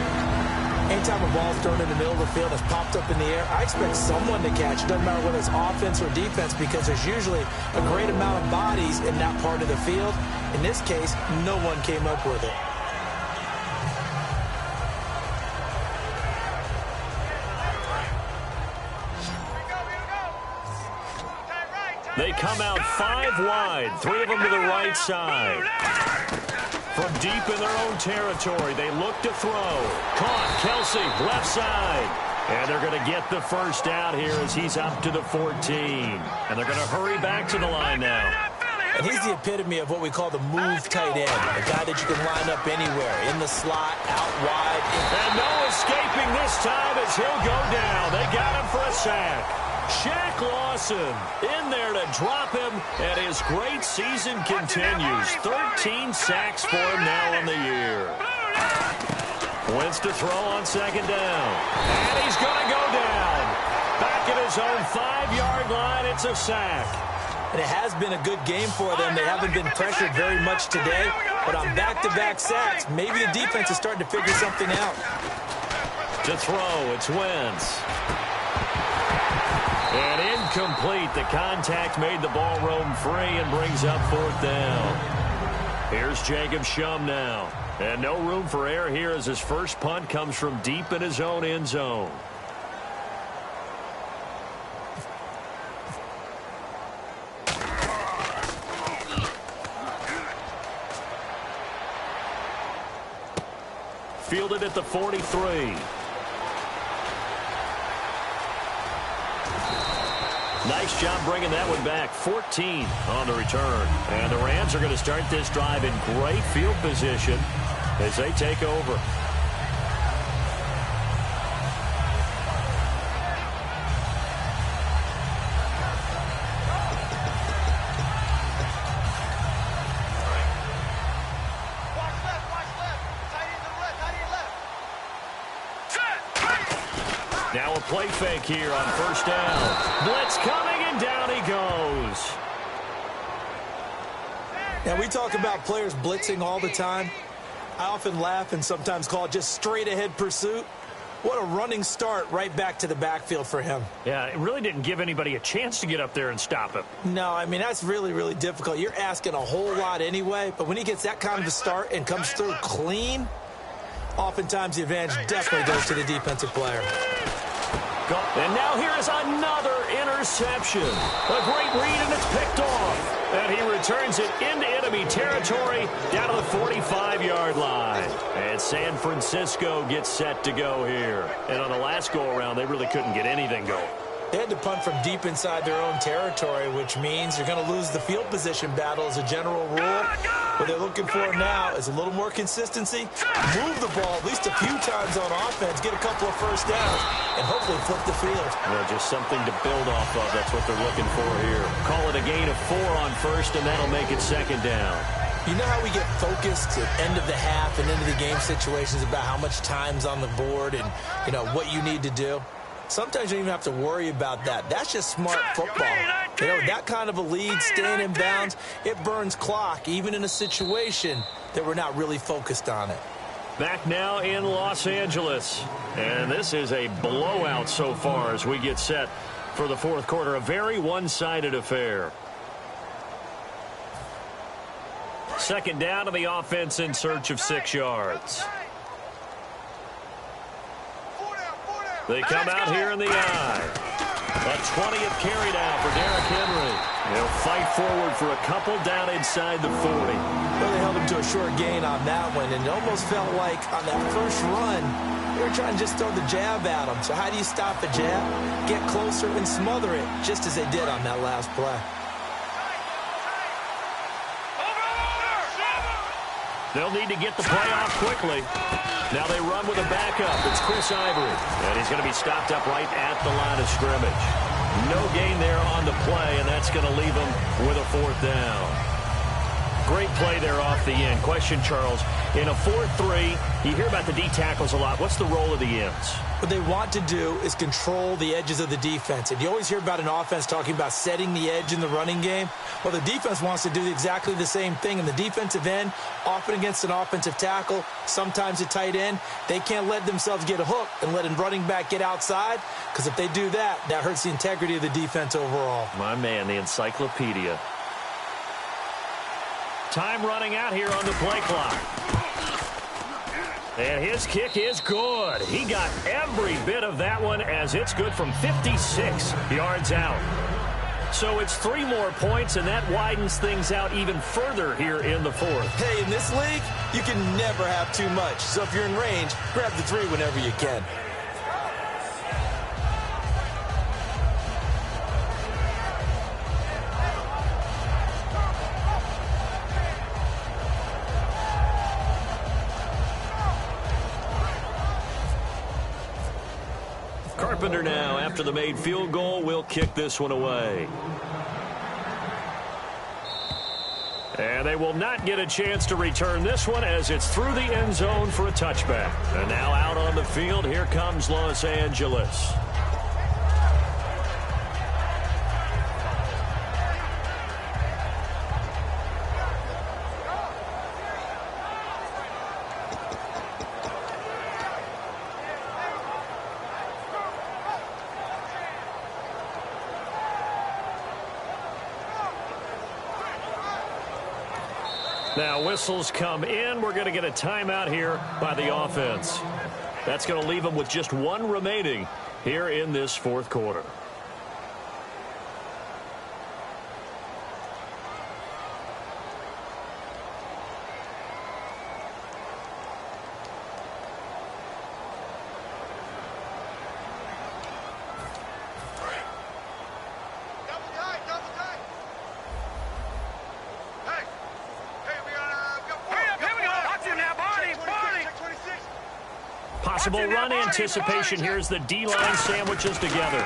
Anytime a ball's thrown in the middle of the field that's popped up in the air, I expect someone to catch. It doesn't matter whether it's offense or defense, because there's usually a great amount of bodies in that part of the field. In this case, no one came up with it. They come out 5 wide, 3 of them to the right side. From deep in their own territory, they look to throw. Caught, Kelsey, left side. And they're going to get the first out here as he's up to the 14. And they're going to hurry back to the line now. And he's the epitome of what we call the move tight end, a guy that you can line up anywhere, in the slot, out wide. And no escaping this time as he'll go down. They got him for a sack. Shaq Lawson in there to drop him, and his great season continues. 13 sacks for him now on the year. Wentz to throw on second down. And he's going to go down. Back at his own 5-yard line, it's a sack. And it has been a good game for them. They haven't been pressured very much today, but on back-to-back sacks, maybe the defense is starting to figure something out. To throw, it's Wentz. And incomplete. The contact made the ball roam free and brings up fourth down. Here's Jacob Shum now. And no room for error here as his first punt comes from deep in his own end zone. Fielded at the 43. Nice job bringing that one back. 14 on the return. And the Rams are going to start this drive in great field position as they take over. play fake here on first down. Blitz coming, and down he goes. Now, we talk about players blitzing all the time. I often laugh and sometimes call it just straight-ahead pursuit. What a running start right back to the backfield for him. Yeah, it really didn't give anybody a chance to get up there and stop him. No, I mean, that's really, really difficult. You're asking a whole lot anyway, but when he gets that kind of a start and comes through clean, oftentimes the advantage definitely goes to the defensive player. And now here is another interception. A great read, and it's picked off. And he returns it into enemy territory down to the 45-yard line. And San Francisco gets set to go here. And on the last go-around, they really couldn't get anything going. They had to punt from deep inside their own territory, which means you're going to lose the field position battle as a general rule. What they're looking for now is a little more consistency, move the ball at least a few times on offense, get a couple of first downs, and hopefully flip the field. Well, just something to build off of. That's what they're looking for here. Call it a gain of 4 on first, and that'll make it second down. You know how we get focused at end of the half and into the game situations about how much time's on the board and, you know, what you need to do? Sometimes you don't even have to worry about that. That's just smart football. You know, that kind of a lead, staying in bounds, it burns clock, even in a situation that we're not really focused on it. Back now in Los Angeles. And this is a blowout so far as we get set for the fourth quarter. A very one-sided affair. Second down to the offense in search of 6 yards. They come out here in the eye. A 20th carry down for Derrick Henry. They'll fight forward for a couple down inside the 40. Well, they held him to a short gain on that one, and it almost felt like on that first run, they were trying to just throw the jab at him. So how do you stop the jab? Get closer and smother it, just as they did on that last play. They'll need to get the play off quickly. Now they run with a backup. It's Chris Ivory. And he's going to be stopped up right at the line of scrimmage. No gain there on the play, and that's going to leave him with a 4th down. Great play there off the end. Question, Charles, in a 4-3, you hear about the D tackles a lot. What's the role of the ends? What they want to do is control the edges of the defense. And you always hear about an offense talking about setting the edge in the running game. Well, the defense wants to do exactly the same thing. In the defensive end, often against an offensive tackle, sometimes a tight end, they can't let themselves get a hook and let a running back get outside, because if they do that, that hurts the integrity of the defense overall. My man, the encyclopedia. Time running out here on the play clock. And his kick is good. He got every bit of that one, as it's good from 56 yards out. So it's 3 more points, and that widens things out even further here in the 4th. Hey, in this league, you can never have too much. So if you're in range, grab the 3 whenever you can. Carpenter now, after the made field goal, will kick this one away. And they will not get a chance to return this one, as it's through the end zone for a touchback. And now out on the field, here comes Los Angeles. Now whistles come in. We're going to get a timeout here by the offense. That's going to leave them with just 1 remaining here in this 4th quarter. Possible run anticipation. Here's the D-line sandwiches together.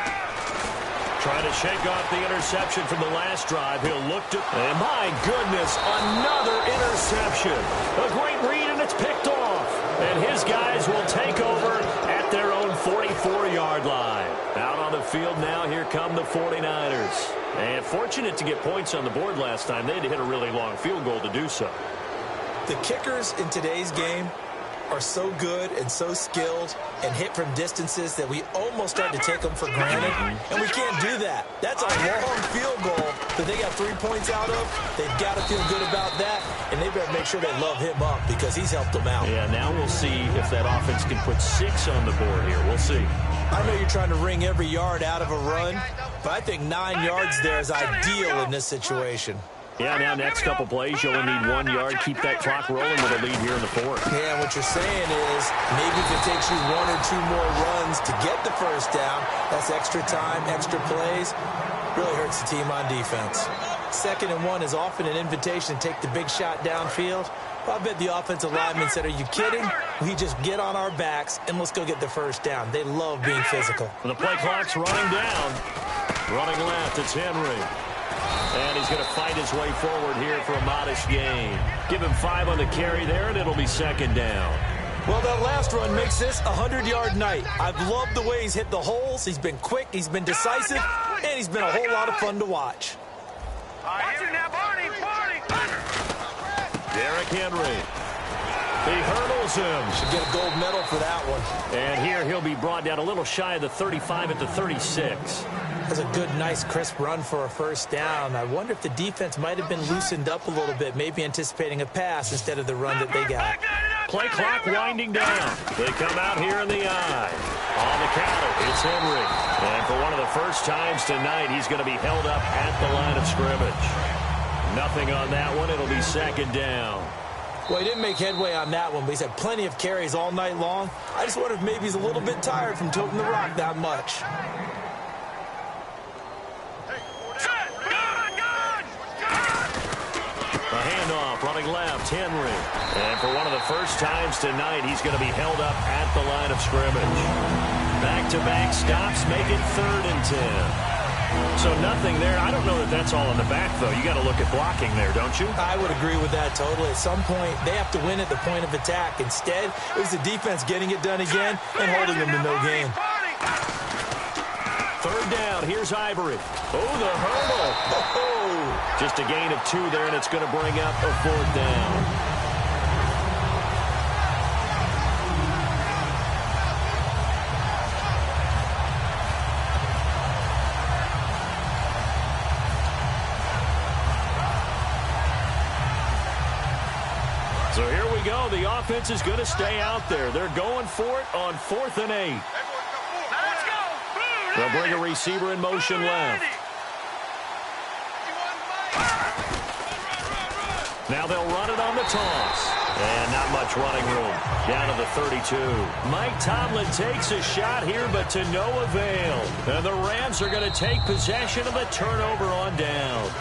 Trying to shake off the interception from the last drive. He'll look to... And my goodness, another interception. A great read, and it's picked off. And his guys will take over at their own 44-yard line. Out on the field now, here come the 49ers. And fortunate to get points on the board last time. They had to hit a really long field goal to do so. The kickers in today's game are so good and so skilled and hit from distances that we almost start to take them for granted, and we can't do that. That's a long field goal that they got 3 points out of. They've got to feel good about that, and they better make sure they love him up because he's helped them out. Yeah, now we'll see if that offense can put 6 on the board here. We'll see. I know you're trying to wring every yard out of a run, but I think 9 yards there is ideal in this situation. Yeah, now next couple plays, you only need 1 yard. Keep that clock rolling with a lead here in the fourth. Yeah, what you're saying is maybe if it takes you 1 or 2 more runs to get the first down, that's extra time, extra plays, really hurts the team on defense. 2nd and 1 is often an invitation to take the big shot downfield. Well, I bet the offensive lineman said, are you kidding? We just get on our backs and let's go get the first down. They love being physical. The play clock's running down. Running left, it's Henry. And he's going to fight his way forward here for a modest gain. Give him 5 on the carry there, and it'll be 2nd down. Well, that last run makes this a 100-yard night. I've loved the way he's hit the holes. He's been quick, he's been decisive, and he's been a whole lot of fun to watch. Watch it now, Barney, Barney. Derrick Henry. He hurdles him. Should get a gold medal for that one. And here he'll be brought down a little shy of the 35 at the 36. That's a good, nice, crisp run for a first down. I wonder if the defense might have been loosened up a little bit, maybe anticipating a pass instead of the run that they got. Play clock winding down. They come out here in the eye. On the counter, it's Henry. And for one of the first times tonight, he's going to be held up at the line of scrimmage. Nothing on that one. It'll be 2nd down. Well, he didn't make headway on that one, but he's had plenty of carries all night long. I just wonder if maybe he's a little bit tired from toting the rock that much. A handoff, running left, Henry. And for one of the first times tonight, he's going to be held up at the line of scrimmage. Back-to-back stops make it 3rd and 10. So nothing there. I don't know that that's all in the back, though. You got to look at blocking there, don't you? I would agree with that totally. At some point, they have to win at the point of attack. Instead, it was the defense getting it done again and holding them to no gain. 3rd down. Here's Ivory. Oh, the hurdle. Oh, just a gain of 2 there, and it's going to bring up a 4th down. So here we go. The offense is going to stay out there. They're going for it on 4th and 8. They'll bring a receiver in motion left. Now they'll run it on the toss. And not much running room. Down to the 32. Mike Tomlin takes a shot here, but to no avail. And the Rams are going to take possession of the turnover on downs.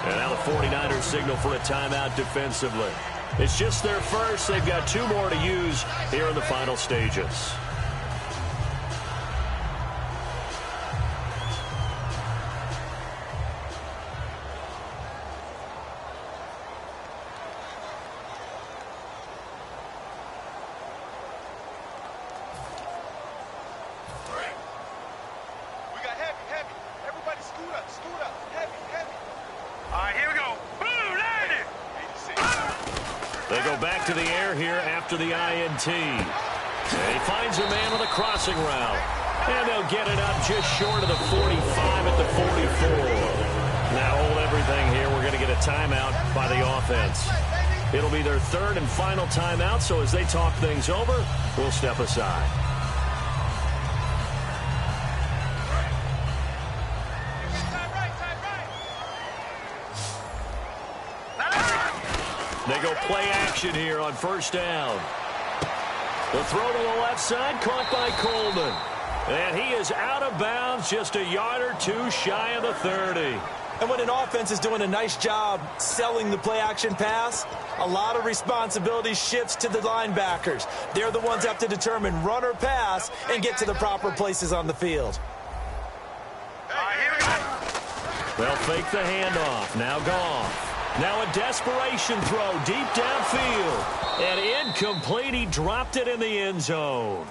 And now the 49ers signal for a timeout defensively. It's just their first. They've got 2 more to use here in the final stages. They go back to the air here after the INT. And he finds a man on the crossing route. And they'll get it up just short of the 45 at the 44. Now hold everything here. We're going to get a timeout by the offense. It'll be their 3rd and final timeout, so as they talk things over, we'll step aside. They go play action here on 1st down. The throw to the left side, caught by Coleman. And he is out of bounds, just a yard or 2 shy of the 30. And when an offense is doing a nice job selling the play-action pass, a lot of responsibility shifts to the linebackers. They're the ones that have to determine run or pass and get to the proper places on the field. They'll fake the handoff. Now Goff. Now a desperation throw deep downfield. And incomplete. He dropped it in the end zone.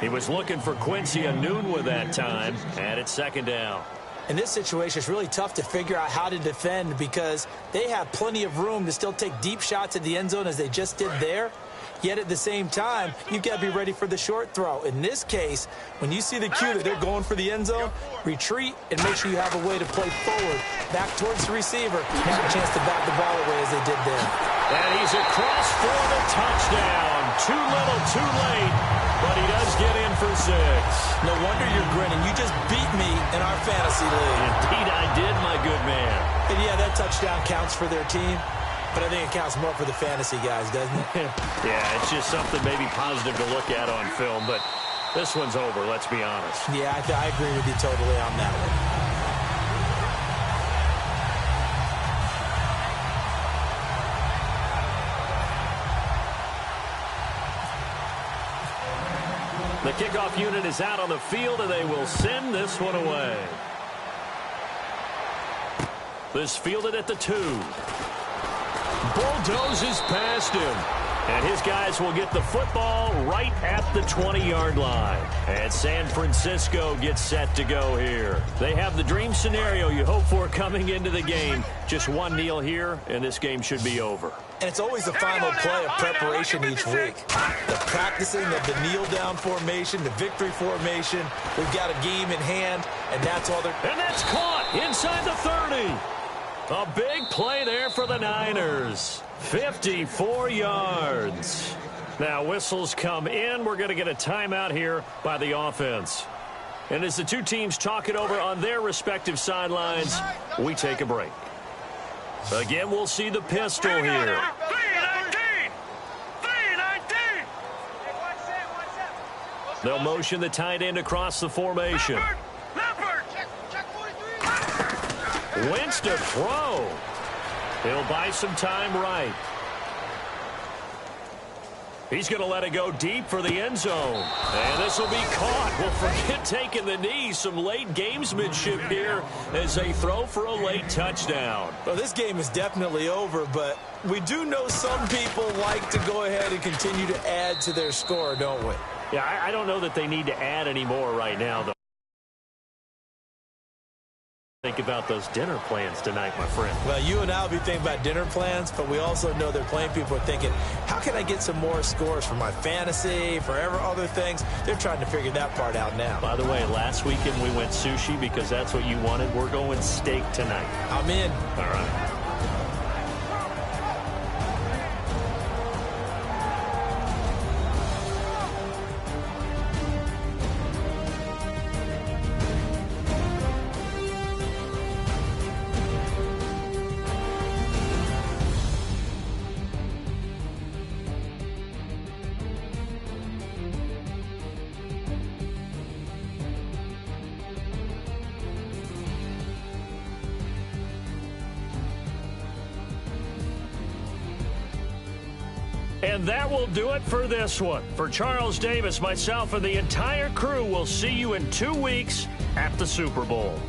He was looking for Quincy Enunwa that time, and it's second down. In this situation, it's really tough to figure out how to defend because they have plenty of room to still take deep shots at the end zone as they just did there. Yet at the same time, you've got to be ready for the short throw. In this case, when you see the cue that they're going for the end zone, retreat and make sure you have a way to play forward, back towards the receiver, have a chance to back the ball away as they did there. And he's across for the touchdown. Too little, too late, but he does get in for 6. No wonder you're grinning. You just beat me in our fantasy league. Indeed I did, my good man. And yeah, that touchdown counts for their team. But I think it counts more for the fantasy guys, doesn't it? Yeah, it's just something maybe positive to look at on film, but this one's over, let's be honest. Yeah, I agree with you totally on that one. The kickoff unit is out on the field, and they will send this one away. This fielded at the 2. Bulldozes past him. And his guys will get the football right at the 20-yard line. And San Francisco gets set to go here. They have the dream scenario you hope for coming into the game. Just one kneel here, and this game should be over. And it's always the final play of preparation each week. The practicing of the kneel-down formation, the victory formation. We've got a game in hand, and that's all they're... And that's caught inside the 30. A big play there for the Niners. 54 yards. Now whistles come in. We're going to get a timeout here by the offense. And as the two teams talk it over on their respective sidelines, we take a break. Again, we'll see the pistol here. 3-19! 3-19! They'll motion the tight end across the formation. Wentz to throw. He'll buy some time right. He's going to let it go deep for the end zone. And this will be caught. Well, forget taking the knee. Some late gamesmanship here as they throw for a late touchdown. Well, this game is definitely over, but we do know some people like to go ahead and continue to add to their score, don't we? Yeah, I don't know that they need to add any more right now, though. Think about those dinner plans tonight, my friend. Well, you and I will be thinking about dinner plans, but we also know they're playing people are thinking, how can I get some more scores for my fantasy, for other things? They're trying to figure that part out now. By the way, last weekend we went sushi because that's what you wanted. We're going steak tonight. I'm in. All right. And that will do it for this one. For Charles Davis, myself, and the entire crew, will see you in 2 weeks at the Super Bowl.